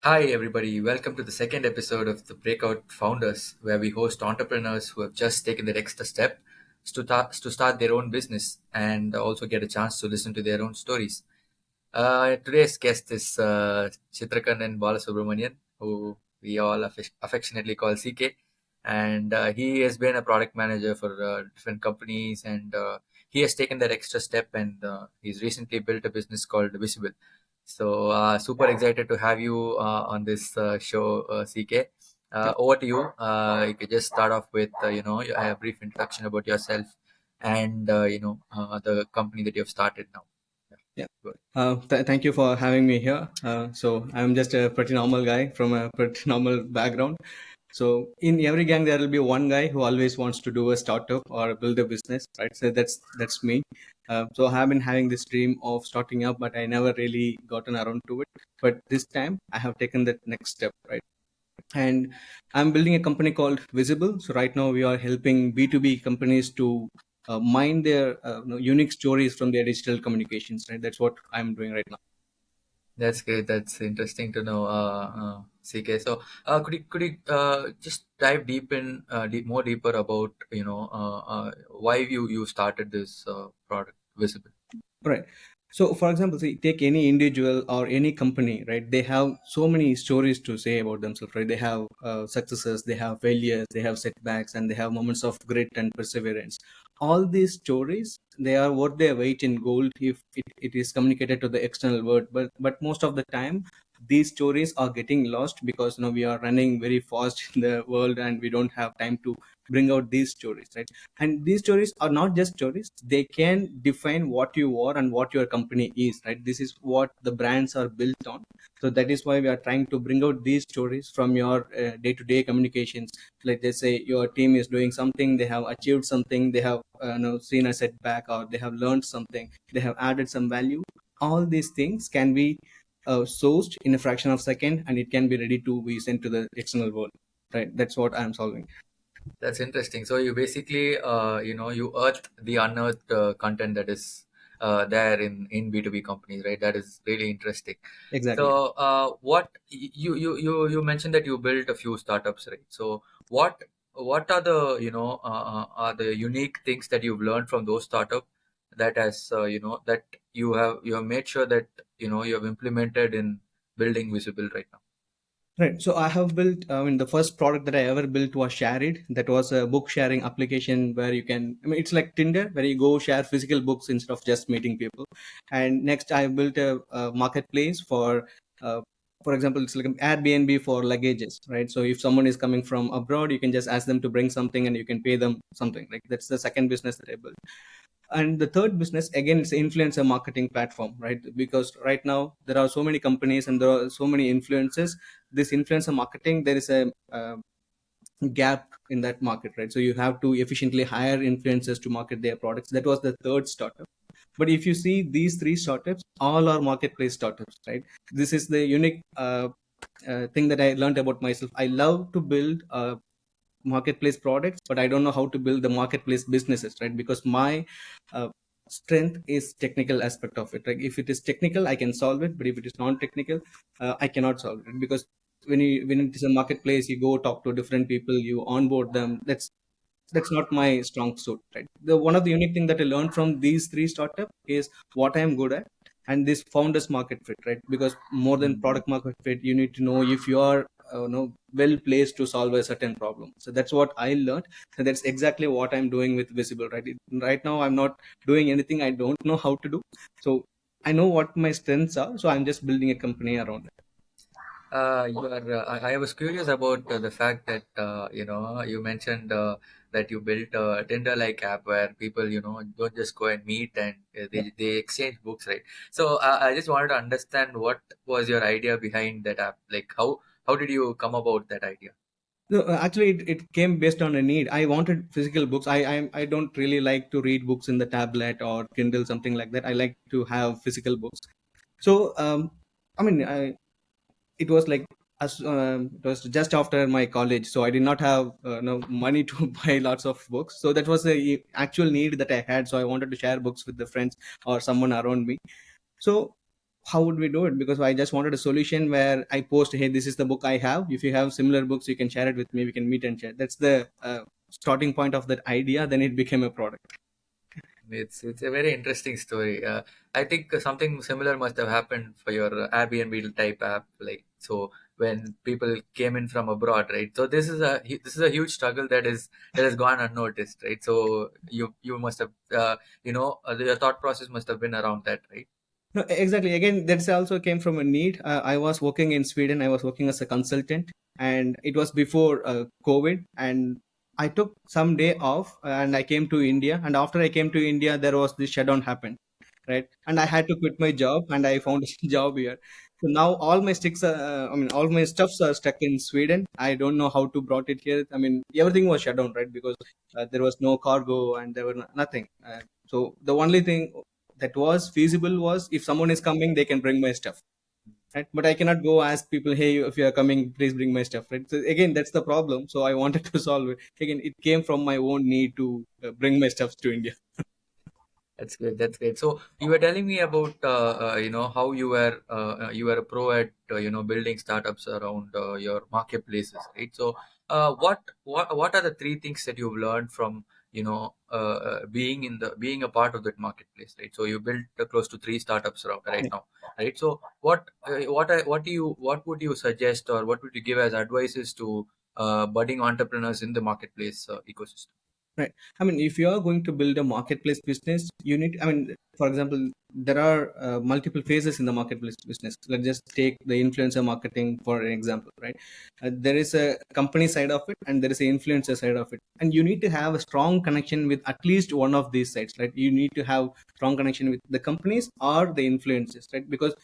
Hi, everybody. Welcome to the second episode of the Breakout Founders, where we host entrepreneurs who have just taken that extra step to start their own business and also get a chance to listen to their own stories. Today's guest is Chitrakannan Balasubramanian, who we all affectionately call CK. And he has been a product manager for different companies, and he has taken that extra step, and he's recently built a business called Visible. So, super excited to have you on this show, CK. Yeah, Over to you. You could just start off with, a brief introduction about yourself and, the company that you have started now. Yeah, yeah. good. Thank you for having me here. So I'm just a pretty normal guy from a pretty normal background. So in every gang, there will be one guy who always wants to do a startup or build a business, right? So that's me. So I have been having this dream of starting up, but I never really gotten around to it. But this time, I have taken that next step, right? And I'm building a company called Visible. So right now we are helping B2B companies to mine their unique stories from their digital communications. Right, that's what I'm doing right now. That's great. That's interesting to know, CK. So, could you just dive more deeper about why you started this product, Visible? Right. So, for example, see, take any individual or any company, right? They have so many stories to say about themselves, right? They have successes, they have failures, they have setbacks, and they have moments of grit and perseverance. All these stories, they are worth their weight in gold if it is communicated to the external world. But most of the time, these stories are getting lost because we are running very fast in the world and we don't have time to bring out these stories, right? And these stories are not just stories, they can define what you are and what your company is, right? This is what the brands are built on. So that is why we are trying to bring out these stories from your day-to-day communications. Like they say your team is doing something, they have achieved something, they have seen a setback, or they have learned something, they have added some value. All these things can be sourced in a fraction of a second, and it can be ready to be sent to the external world, right? That's what I'm solving. That's interesting. So you basically, you earth the unearthed content that is there in B2B companies, right? That is really interesting. Exactly. So, what you mentioned that you built a few startups, right? So, what are the are the unique things that you've learned from those startup that has that you have made sure that you have implemented in building Visible right now? Right. So I have built, I mean, the first product that I ever built was Shared. That was a book sharing application where you can, I mean, it's like Tinder, where you go share physical books instead of just meeting people. And next, I built a marketplace for example, it's like an Airbnb for luggages, right? So if someone is coming from abroad, you can just ask them to bring something and you can pay them something. Like that's the second business that I built. And the third business, again, it's an influencer marketing platform, right? Because right now there are so many companies and there are so many influencers. This influencer marketing, there is a gap in that market, right? So you have to efficiently hire influencers to market their products. That was the third startup. But if you see these three startups, all are marketplace startups, right? This is the unique thing that I learned about myself. I love to build marketplace products, but I don't know how to build the marketplace businesses, right? Because my uh, strength is technical aspect of it. Like if it is technical, I can solve it, but if it is non-technical, I cannot solve it. Because when it is a marketplace, you go talk to different people, you onboard them. That's not my strong suit, right? The one of the unique thing that I learned from these three startups is what I am good at, and this founders market fit, right? Because more than product market fit, you need to know if you are well placed to solve a certain problem. So that's what I learned, and that's exactly what I'm doing with Visible, right? Right now, I'm not doing anything I don't know how to do. So I know what my strengths are, so I'm just building a company around it. I was curious about the fact that you mentioned that you built a Tinder-like app where people don't just go and meet and Yeah. they exchange books, right? So I just wanted to understand what was your idea behind that app? Like how did you come about that idea? No, actually, it came based on a need. I wanted physical books. I don't really like to read books in the tablet or Kindle, something like that. I like to have physical books. So, I mean, it was like it was just after my college, so I did not have no money to buy lots of books. So that was the actual need that I had. So I wanted to share books with the friends or someone around me. So how would we do it? Because I just wanted a solution where I post, hey, this is the book I have. If you have similar books, you can share it with me. We can meet and share. That's the starting point of that idea. Then it became a product. It's a very interesting story. I think something similar must have happened for your Airbnb type app. Like, so when people came in from abroad, right? So this is a huge struggle that has gone unnoticed, right? So you must have your thought process must have been around that, right? No, exactly. Again, that's also came from a need. I was working in Sweden. I was working as a consultant, and it was before COVID. And I took some day off, and I came to India. And after I came to India, there was this shutdown happened, right? And I had to quit my job, and I found a job here. So now all my sticks, all my stuffs are stuck in Sweden. I don't know how to brought it here. I mean, everything was shut down, right? Because there was no cargo and there were nothing. So the only thing that was feasible was if someone is coming, they can bring my stuff, right? But I cannot go ask people, hey, if you are coming, please bring my stuff, right? So again, that's the problem. So I wanted to solve it. Again, it came from my own need to bring my stuff to India. That's great. That's great. So you were telling me about how you were a pro at building startups around your marketplaces, right? So what are the three things that you've learned from being a part of that marketplace, right? So you built close to three startups right Yeah. now, right? So what would you suggest, or what would you give as advices to budding entrepreneurs in the marketplace ecosystem? Right. I mean, if you are going to build a marketplace business, you need, I mean, for example, there are multiple phases in the marketplace business. Let's just take the influencer marketing for an example, right? There is a company side of it and there is an influencer side of it. And you need to have a strong connection with at least one of these sides, right? You need to have strong connection with the companies or the influencers, right? Because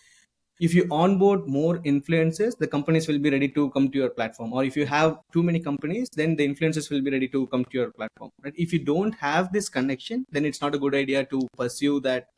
if you onboard more influencers, the companies will be ready to come to your platform. Or if you have too many companies, then the influencers will be ready to come to your platform, right? If you don't have this connection, then it's not a good idea to pursue that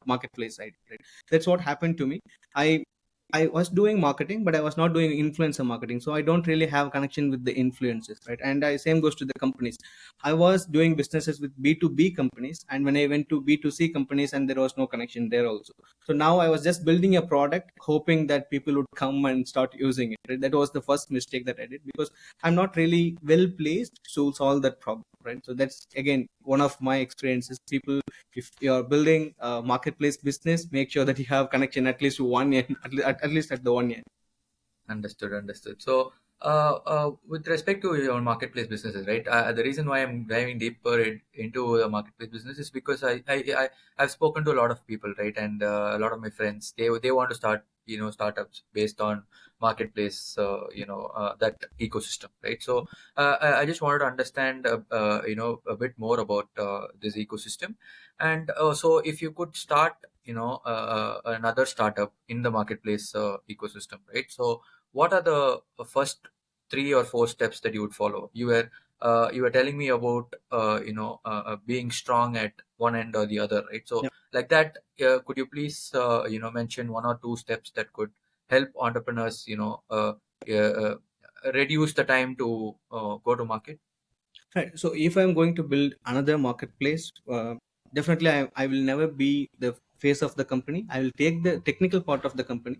marketplace side, right? That's what happened to me. I i was doing marketing, but I was not doing influencer marketing, so I don't really have connection with the influencers, right? And same goes to the companies. I was doing businesses with B2B companies, and when I went to B2C companies, and there was no connection there also. So now I was just building a product, hoping that people would come and start using it. Right? That was the first mistake that I did, because I'm not really well placed to solve that problem. Right. So that's again one of my experiences. People, if you're building a marketplace business, make sure that you have connection at least to one end, at least at the one end. Understood, understood. So, with respect to your marketplace businesses, right? The reason why I'm diving deeper into the marketplace business is because I've spoken to a lot of people, right? And a lot of my friends, they want to start, startups based on marketplace, that ecosystem, right? So, I just wanted to understand, a bit more about this ecosystem, and so if you could start, another startup in the marketplace ecosystem, right? So what are the first three or four steps that you would follow? You were telling me about being strong at one end or the other, right? So Yeah. like that, could you please mention one or two steps that could help entrepreneurs reduce the time to go to market? Right. So if I'm going to build another marketplace, definitely I will never be the face of the company. I will take the technical part of the company,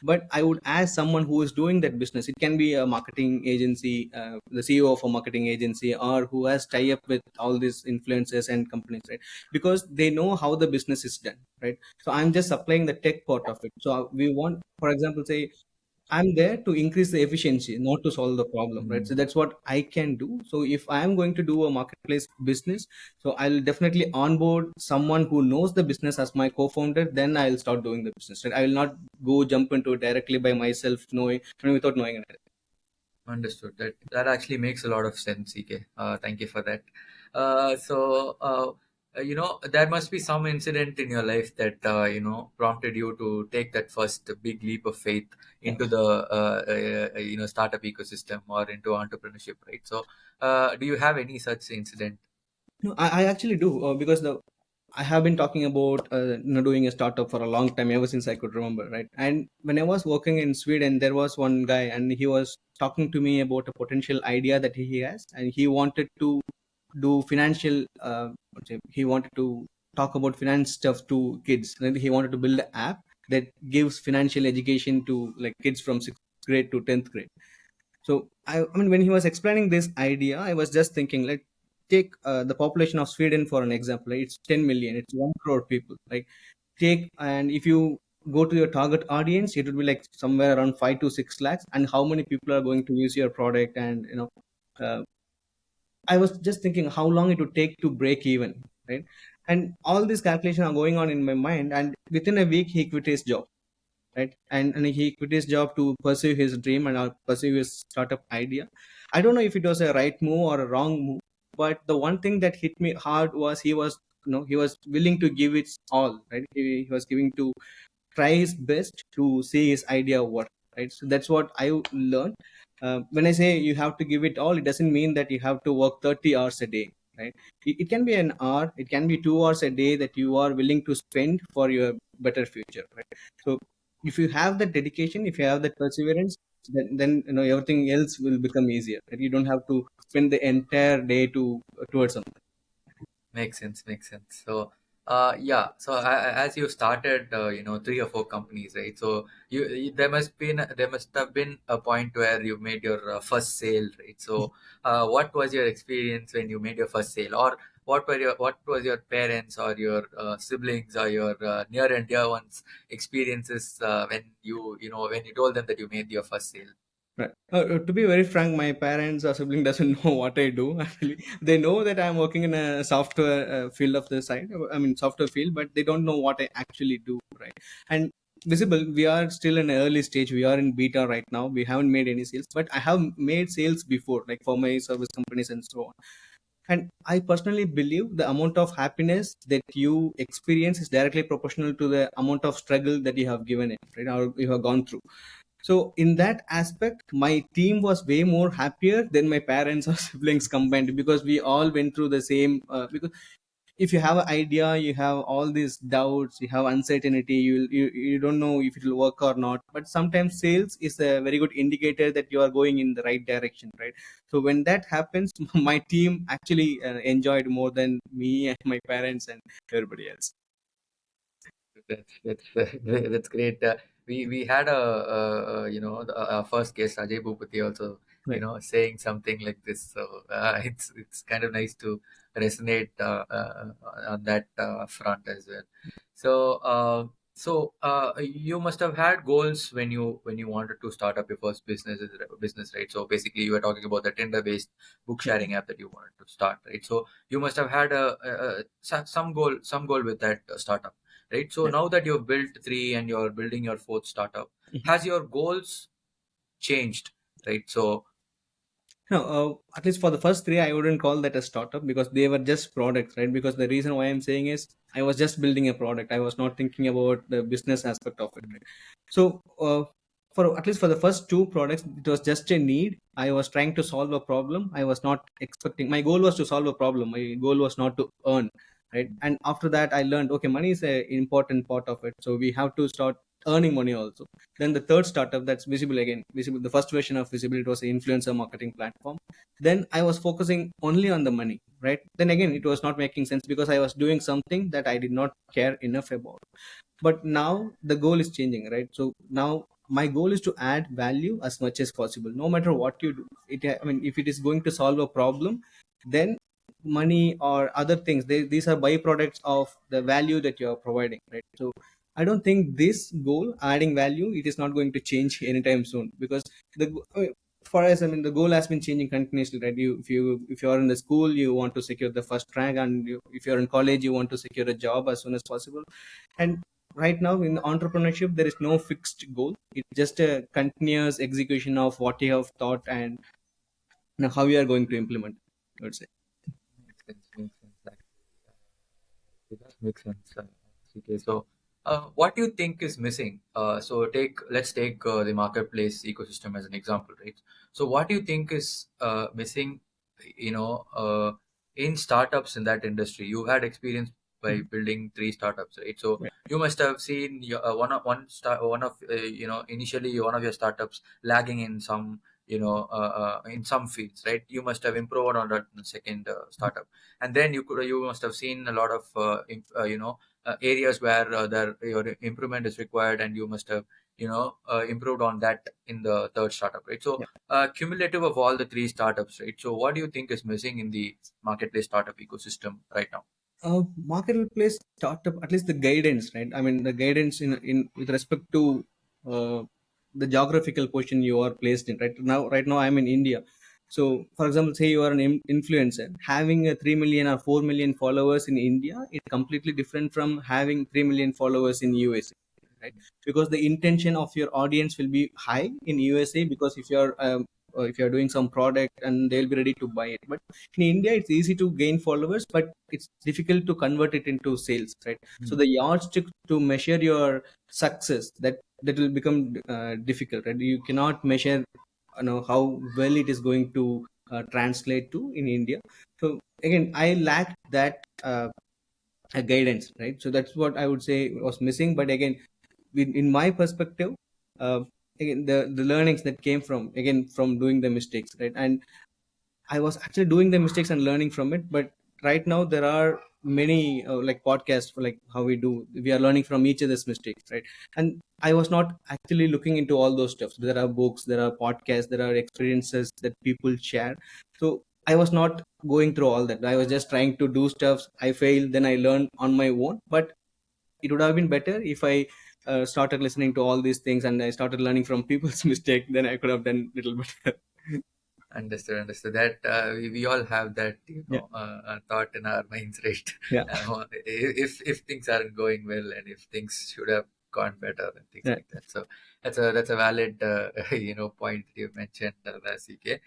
but I would ask someone who is doing that business. It can be a marketing agency, the CEO of a marketing agency, or who has tie up with all these influencers and companies, right? Because they know how the business is done, right? So I'm just supplying the tech part of it. So we want, for example, say I'm there to increase the efficiency, not to solve the problem, right? So that's what I can do. So if I am going to do a marketplace business, so I'll definitely onboard someone who knows the business as my co-founder. Then I'll start doing the business. Right? I will not go jump into it directly by myself, knowing, I mean, without knowing it. Understood. That actually makes a lot of sense, EK. Thank you for that. There must be some incident in your life that prompted you to take that first big leap of faith Yeah. into the startup ecosystem or into entrepreneurship, right? So, do you have any such incident? No, I actually do, because I have been talking about doing a startup for a long time, ever since I could remember, right? And when I was working in Sweden, there was one guy, and he was talking to me about a potential idea that he has, and he wanted to do financial. He wanted to talk about finance stuff to kids. And he wanted to build an app, that gives financial education to like kids from 6th grade to 10th grade. So I mean, when he was explaining this idea, I was just thinking, like, take the population of Sweden for an example. Right? It's 10 million. It's 1 crore people. Like, take and if you go to your target audience, it would be like somewhere around 5 to 6 lakhs. And how many people are going to use your product? And uh, I was just thinking how long it would take to break even, right? And all these calculations are going on in my mind. And within a week, he quit his job, right? And he quit his job to pursue his dream and pursue his startup idea. I don't know if it was a right move or a wrong move, but the one thing that hit me hard was he was willing to give it all, right? He was giving to try his best to see his idea work, right? So that's what I learned. When I say you have to give it all, it doesn't mean that you have to work 30 hours a day, right? It can be an hour, it can be 2 hours a day that you are willing to spend for your better future, right? So if you have that dedication, if you have that perseverance, then everything else will become easier, right? You don't have to spend the entire day to towards something. Makes sense. Makes sense. So, yeah. So, as you started, 3 or 4 companies, right? So, there must have been a point where you made your first sale, right? So, what was your experience when you made your first sale, or what was your parents or your siblings or your near and dear ones experiences when when you told them that you made your first sale? Right. To be very frank, my parents or sibling doesn't know what I do. Actually, they know that I'm working in a software field of the side. I mean, software field, but they don't know what I actually do. Right. And visible, we are still in an early stage. We are in beta right now. We haven't made any sales, but I have made sales before, like for my service companies and so on. And I personally believe the amount of happiness that you experience is directly proportional to the amount of struggle that you have given it, right, or you have gone through. So in that aspect, my team was way more happier than my parents or siblings combined, because we all went through the same. Because if you have an idea, you have all these doubts, you have uncertainty, you don't know if it will work or not. But sometimes sales is a very good indicator that you are going in the right direction, right? So when that happens, my team actually enjoyed more than me and my parents and everybody else. That's that's great. We had our first guest Ajay Bhupati also Right. saying something like this. So it's kind of nice to resonate on that front as well. So you must have had goals when you wanted to start up your first business, right? So basically you were talking about the Tinder based book Right. sharing app that you wanted to start, right? So you must have had some goal with that startup, right? So Yeah. now that you've built three and you're building your fourth startup, has your goals changed, right? So No, at least for the first three, I wouldn't call that a startup because they were just products, right? Because the reason why I'm saying is I was just building a product. I was not thinking about the business aspect of it, right? So, for at least for the first two products, it was just a need. I was trying to solve a problem. I was not expecting. My goal was to solve a problem. My goal was not to earn, right? And after that, I learned okay, money is an important part of it. So we have to start earning money also. Then the third startup, that's Visible again. Visible, the first version of Visible, it was an influencer marketing platform. Then I was focusing only on the money, right? Then again, it was not making sense because I was doing something that I did not care enough about. But now the goal is changing, right? So now my goal is to add value as much as possible, no matter what you do. I mean, if it is going to solve a problem, then money or other things, these are byproducts of the value that you are providing, right? So I don't think this goal, adding value, it is not going to change anytime soon, because for us, I mean, the goal has been changing continuously, right? If you are in the school, you want to secure the first rank, and if you're in college, you want to secure a job as soon as possible. And right now in entrepreneurship, there is no fixed goal. It's just a continuous execution of what you have thought, and how you are going to implement, I would say. makes sense. Makes sense. It does make sense. CK. So, what do you think is missing? Let's take the marketplace ecosystem as an example, right? So, what do you think is missing? You know, uh, in startups in that industry, you had experience by Mhm. building three startups, right? So, Right. you must have seen one of initially one of your startups lagging in some in some fields, right? You must have improved on that in the second startup, and then you must have seen a lot of areas where your improvement is required, and you must have improved on that in the third startup, right? So cumulative of all the three startups, right? So what do you think is missing in the marketplace startup ecosystem right now? Marketplace startup, at least the guidance, right? I mean, the guidance in with respect to uh, the geographical position you are placed in. Right now I'm in India. So for example, say you are an influencer having a 3 million or 4 million followers in India. It's completely different from having 3 million followers in USA, right? Because the intention of your audience will be high in USA, because if you're doing some product, and they'll be ready to buy it. But in India, it's easy to gain followers, but it's difficult to convert it into sales, right? So Hmm. the yardstick to measure your success, that will become difficult, right? You cannot measure, how well it is going to translate to in India. So again, I lack that guidance, right? So that's what I would say was missing. But again, in my perspective, uh, again, the learnings that came from doing the mistakes, right? And I was actually doing the mistakes and learning from it. But right now there are many like podcasts, like how we are learning from each other's mistakes, right? And I was not actually looking into all those stuff. There are books, there are podcasts, there are experiences that people share. So I was not going through all that. I was just trying to do stuff. I failed, then I learned on my own. But it would have been better if I started listening to all these things and I started learning from people's mistake. Then I could have done little better. Understood, understood. That we all have that, Yeah, thought in our minds, right? yeah, If things aren't going well, and if things should have gone better, and things yeah. like that. So that's a valid point that you mentioned, CK.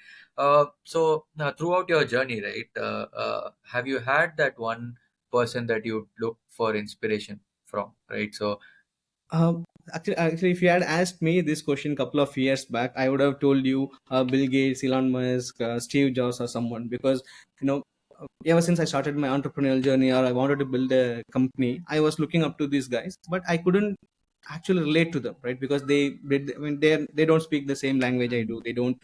So throughout your journey, right? Have you had that one person that you look for inspiration from, right? So Actually, if you had asked me this question a couple of years back, I would have told you Bill Gates, Elon Musk, Steve Jobs, or someone. Because ever since I started my entrepreneurial journey, or I wanted to build a company, I was looking up to these guys, but I couldn't actually relate to them, right? Because I mean, they don't speak the same language I do. They don't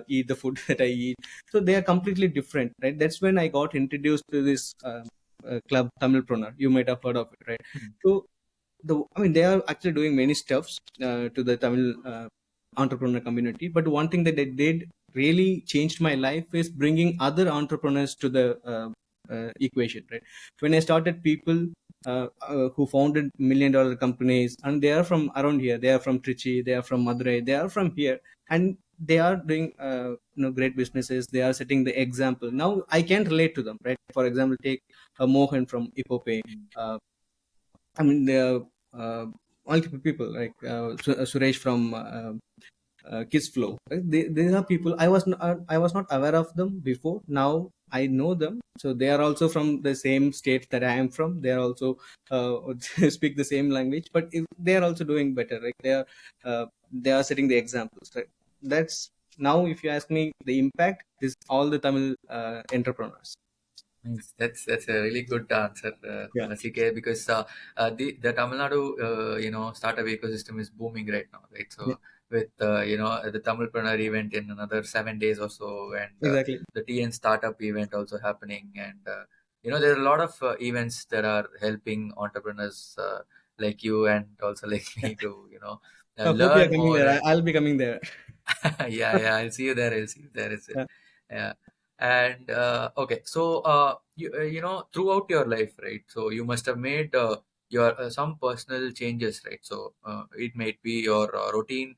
eat the food that I eat. So they are completely different, right? That's when I got introduced to this club, Tamilpreneur. You might have heard of it, right? So I mean, they are actually doing many stuffs to the Tamil entrepreneur community. But one thing that they did really changed my life is bringing other entrepreneurs to the equation. Right? When I started, people who founded $1 million companies, and they are from around here. They are from Trichy. They are from Madurai. They are from here, and they are doing great businesses. They are setting the example. Now I can relate to them, right? For example, take Mohan from Ipope. Uh, I mean, there are multiple people like Suresh from Kids Flow. Right? These are people I was not aware of them before. Now I know them, so they are also from the same state that I am from. They are also speak the same language, but if they are also doing better. Right? They are setting the examples. Right? That's now, if you ask me, the impact is all the Tamil entrepreneurs. Nice. That's a really good answer, Yeah. CK, because the Tamil Nadu startup ecosystem is booming right now, right? Yeah. So with the Tamilpreneur event in another 7 days or so, and Exactly. the TN startup event also happening, and there are a lot of events that are helping entrepreneurs like you, and also like me, to I hope you are learn coming more. there. And I'll be coming there. yeah, yeah, I'll see you there. I'll see you there. Is it? Yeah. Yeah. And okay, so throughout your life, right? So you must have made your some personal changes, right? So it might be your routine,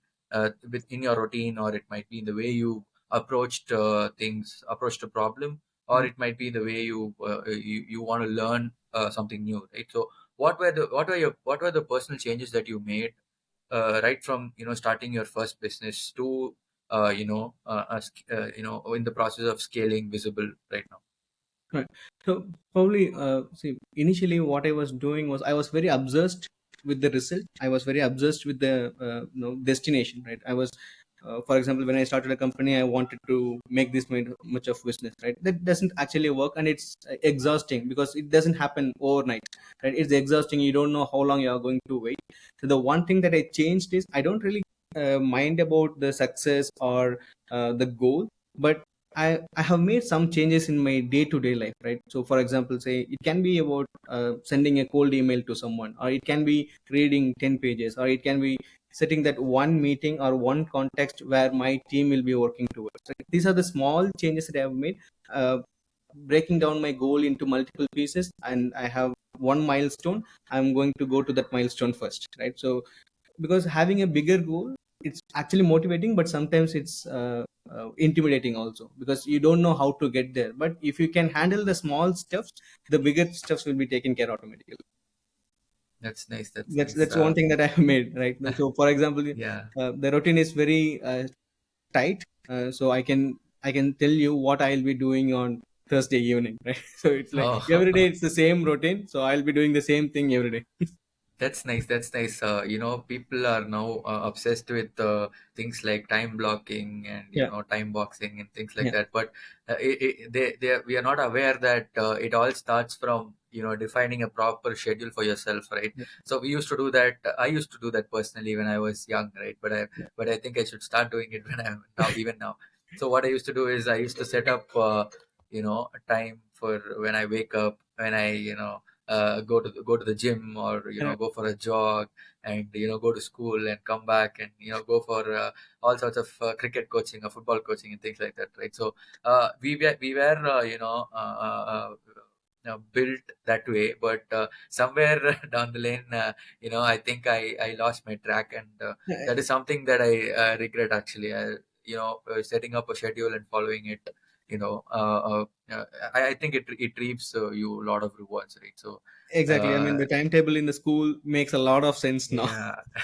within your routine, or it might be in the way you approached things, approached a problem, or Mm. it might be the way you want to learn something new, right? So what were the personal changes that you made, right from starting your first business to in the process of scaling visible right now? Right. So probably, see, initially what I was doing was I was very obsessed with the result. I was very obsessed with the destination. Right. I was, for example, when I started a company, I wanted to make this much of business. Right. That doesn't actually work, and it's exhausting because it doesn't happen overnight. Right. It's exhausting. You don't know how long you are going to wait. So the one thing that I changed is I don't really mind about the success or the goal, but I have made some changes in my day to day life, right? So, for example, say it can be about sending a cold email to someone, or it can be reading 10 pages, or it can be setting that one meeting or one context where my team will be working towards. Right? These are the small changes that I have made, breaking down my goal into multiple pieces, and I have one milestone. I'm going to go to that milestone first, right? So, because having a bigger goal, it's actually motivating, but sometimes it's intimidating also, because you don't know how to get there. But if you can handle the small steps, the bigger steps will be taken care automatically. That's nice. That's nice. That's one thing that I have made, right? So for example, Yeah. the routine is very tight, so I can tell you what I'll be doing on Thursday evening, right? So it's like every day Oh, it's the same routine, so I'll be doing the same thing every day. that's nice. That's nice. People are now obsessed with things like time blocking and Yeah, time boxing and things like yeah, that. But we are not aware that it all starts from defining a proper schedule for yourself, right? yeah, So we used to do that. I used to do that personally when I was young, right? yeah. But I think I should start doing it when I'm now, even now. So what I used to do is I used to set up a time for when I wake up, when I go to the gym, or Uh, go for a jog, and go to school and come back, and go for all sorts of cricket coaching or football coaching and things like that, right? So we were built that way, but somewhere down the lane, I think I lost my track, and that is something that I regret, actually. Setting up a schedule and following it, you know uh, I think it reaps you a lot of rewards, right? So Exactly. I mean, uh, the timetable in the school makes a lot of sense now.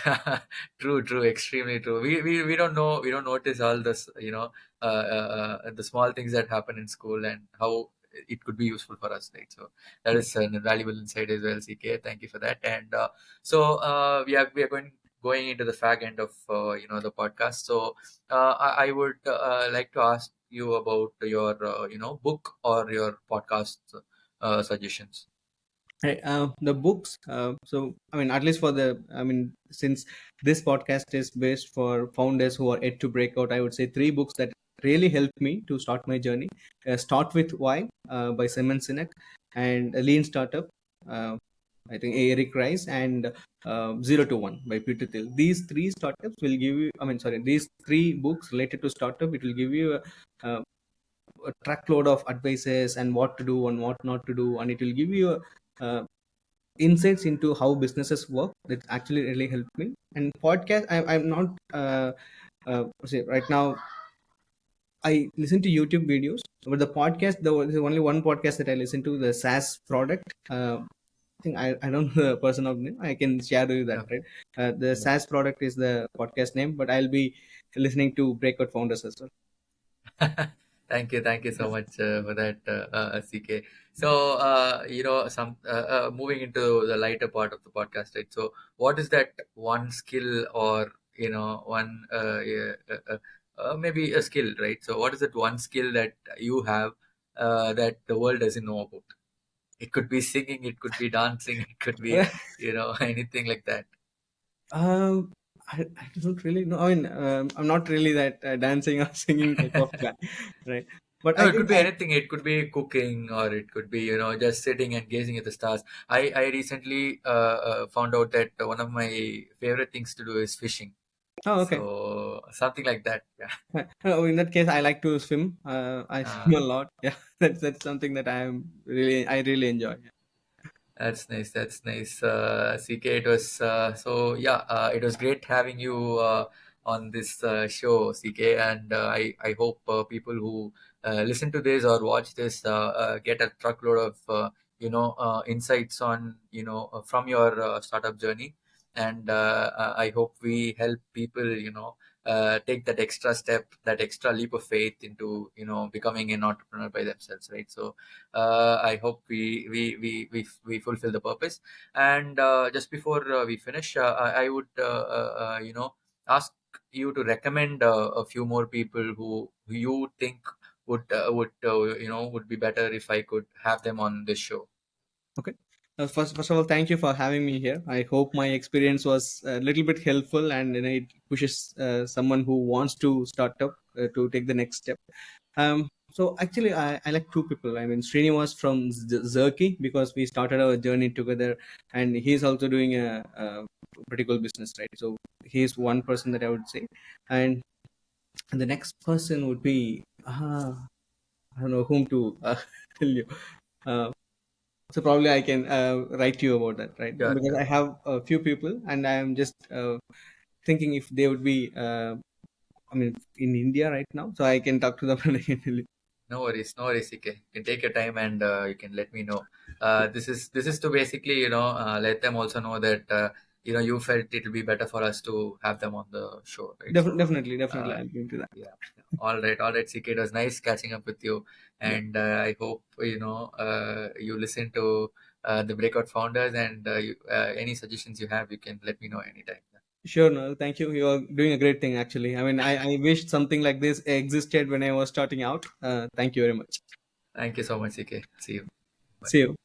yeah. True, extremely true. We don't know, we don't notice all this, the small things that happen in school, and how it could be useful for us, right? So that is an invaluable insight as well, CK. Thank you for that. And we are going into the fag end of the podcast. So I would like to ask you about your book or your podcast suggestions. Right, the books. So, I mean, at least for I mean, since this podcast is based for founders who are yet to break out, I would say three books that really helped me to start my journey. Start with Why by Simon Sinek, and Lean Startup, uh, I think Eric Rice, and Zero to One by Peter Thiel. These three startups will give you, I mean, sorry, these three books related to startup, it will give you a truckload of advices and what to do and what not to do, and it will give you a, insights into how businesses work. That actually really helped me. And podcast, I'm not say right now I listen to YouTube videos, but the podcast, there's only one podcast that I listen to, the SaaS product. I think I don't know the person of name. I can share with you that, Okay. right? The Yeah. SaaS product is the podcast name, but I'll be listening to Breakout Founders as well. Thank you so much for that, CK. So, moving into the lighter part of the podcast, right? So, what is that one skill, or one yeah, maybe a skill, right? So, what is that one skill that you have that the world doesn't know about? It could be singing, it could be dancing, it could be anything like that. Um, I don't really know. I mean, I'm not really that dancing or singing type of guy, right? But No, I it could think be anything. It could be cooking, or it could be just sitting and gazing at the stars. I recently found out that one of my favorite things to do is fishing. oh, okay. So something like that. Yeah. Oh, in that case, I like to swim. I Uh, swim a lot. Yeah, that's something that I really enjoy. That's nice. That's nice. CK, it was it was great having you on this show, CK, and I hope people who listen to this or watch this get a truckload of insights on from your startup journey, and I hope we help people take that extra step, that extra leap of faith into becoming an entrepreneur by themselves, right? So I hope we fulfill the purpose. And just before we finish, I would ask you to recommend a few more people who you think would be better if I could have them on this show. Okay. First of all, thank you for having me here. I hope my experience was a little bit helpful, and it pushes someone who wants to start up to take the next step. So actually, I like two people. I mean, Srinivas from Zerky, because we started our journey together, and he's also doing a pretty cool business, right? So he's one person that I would say, and the next person would be I don't know whom to tell you. Uh, so probably I can write to you about that, right? Sure, Because sure. I have a few people, and I am just thinking if they would be, I mean, in India right now, so I can talk to them and I can tell you. No worries, no worries, CK. You can take your time and you can let me know. This is to basically, let them also know that you felt it will be better for us to have them on the show, right? So, Definitely, definitely, uh, I'll do that. yeah. All right, CK. It was nice catching up with you, Yeah. and I hope you listen to the Breakout Founders, and any suggestions you have, you can let me know anytime. Sure, no, thank you. You are doing a great thing, actually. I mean, I wished something like this existed when I was starting out. Thank you very much. Thank you so much, CK. See you. Bye. See you.